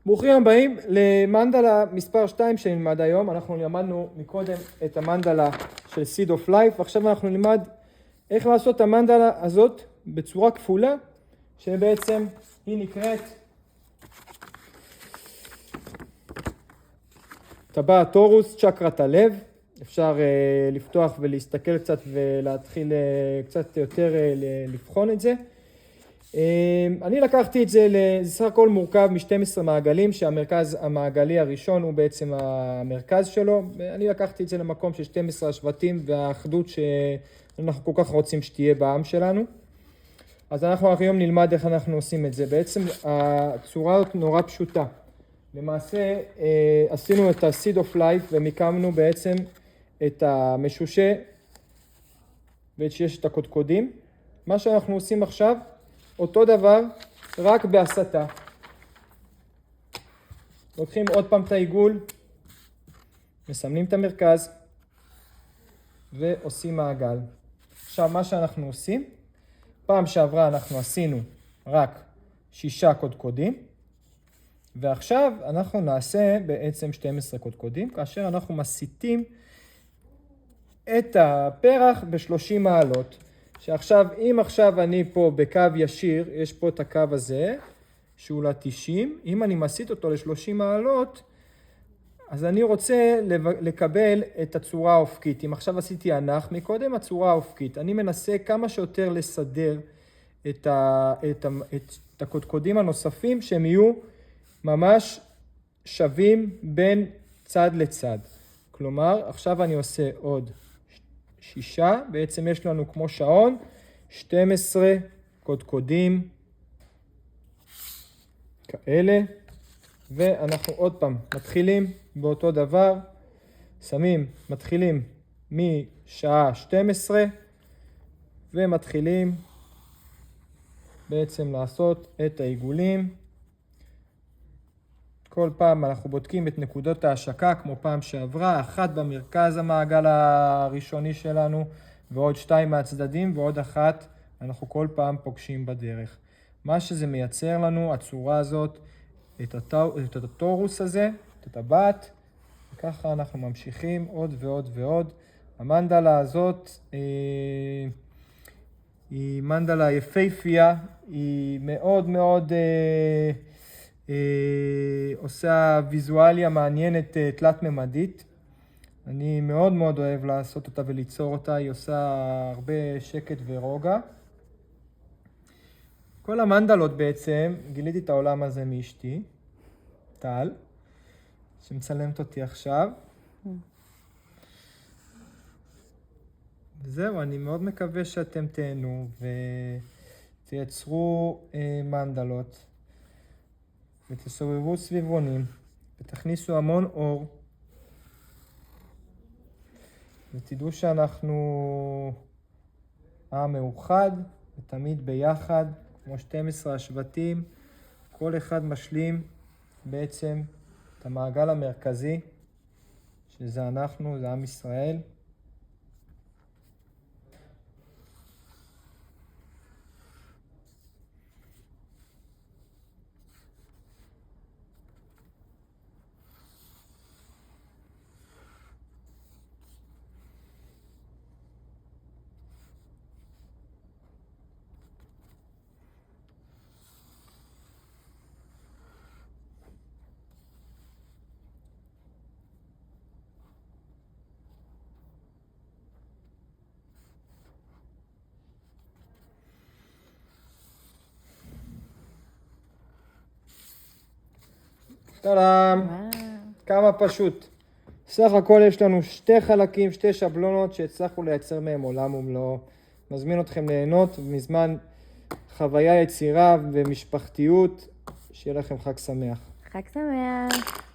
ברוכים הבאים למנדלה מספר 2 שנלמד היום. אנחנו למדנו מקודם את המנדלה של Seed of Life, ועכשיו אנחנו נלמד איך לעשות את המנדלה הזאת בצורה כפולה, שבעצם היא נקראת טבעת טורוס, צ'קרת הלב. אפשר לפתוח ולהסתכל קצת ולהתחיל קצת יותר לבחון את זה. אני לקחתי את זה, זה סך הכל מורכב מ-12 מעגלים, שהמרכז המעגלי הראשון הוא בעצם המרכז שלו. אני לקחתי את זה למקום של 12 השבטים והאחדות שאנחנו כל כך רוצים שתהיה בעם שלנו. אז אנחנו היום נלמד איך אנחנו עושים את זה. בעצם הצורה הזאת נורא פשוטה. למעשה עשינו את ה-Seed of Life ומיקמנו בעצם את המשושה ואת ששת הקודקודים. מה שאנחנו עושים עכשיו, אותו דבר, רק בהסתה. לוקחים עוד פעם את העיגול, מסמנים את המרכז ועושים מעגל. עכשיו מה שאנחנו עושים, פעם שעברה אנחנו עשינו רק 6 קודקודים, ועכשיו אנחנו נעשה בעצם 12 קודקודים, כאשר אנחנו מסיטים את הפרח ב-30 מעלות. שעכשיו, אם עכשיו אני פה בקו ישיר, יש פה את הקו הזה, שהוא ל-90, אם אני מסיט אותו ל-30 מעלות, אז אני רוצה לקבל את הצורה האופקית. אם עכשיו עשיתי ענך מקודם, הצורה האופקית. אני מנסה כמה שיותר לסדר את הקודקודים הנוספים, שהם יהיו ממש שווים בין צד לצד. כלומר, עכשיו אני עושה עוד 6, בעצם יש לנו כמו שעון, 12 קודקודים כאלה, ואנחנו עוד פעם מתחילים באותו דבר, מתחילים משעה 12, ומתחילים בעצם לעשות את העיגולים. כל פעם אנחנו בודקים את נקודות ההשקה, כמו פעם שעברה, 1 במרכז המעגל הראשוני שלנו, ועוד 2 מהצדדים, ועוד 1 אנחנו כל פעם פוגשים בדרך. מה שזה מייצר לנו, הצורה הזאת, את הטורוס הזה, את הטבעת, וככה אנחנו ממשיכים עוד ועוד ועוד. המנדלה הזאת היא מנדלה יפהפייה, היא מאוד מאוד עושה ויזואליה מעניינת תלת-ממדית. אני מאוד מאוד אוהב לעשות אותה וליצור אותה, היא עושה הרבה שקט ורוגע. כל המנדלות בעצם, גיליתי את העולם הזה מאשתי, טל, שמצלמת אותי עכשיו. וזהו, אני מאוד מקווה שאתם תהנו ותייצרו מנדלות. ותסובבו סביבונים, ותכניסו המון אור, ותדעו שאנחנו עם מאוחד, ותמיד ביחד, כמו 12 השבטים, כל אחד משלים בעצם את המעגל המרכזי, שזה אנחנו, זה עם ישראל. טלם, כמה פשוט. סך הכל יש לנו 2 חלקים, 2 שבלונות שהצלחנו לייצר מהם עולם ומלואו. מזמין אתכם ליהנות מזמן חוויה יצירה ומשפחתיות. שיהיה לכם חג שמח. חג שמח.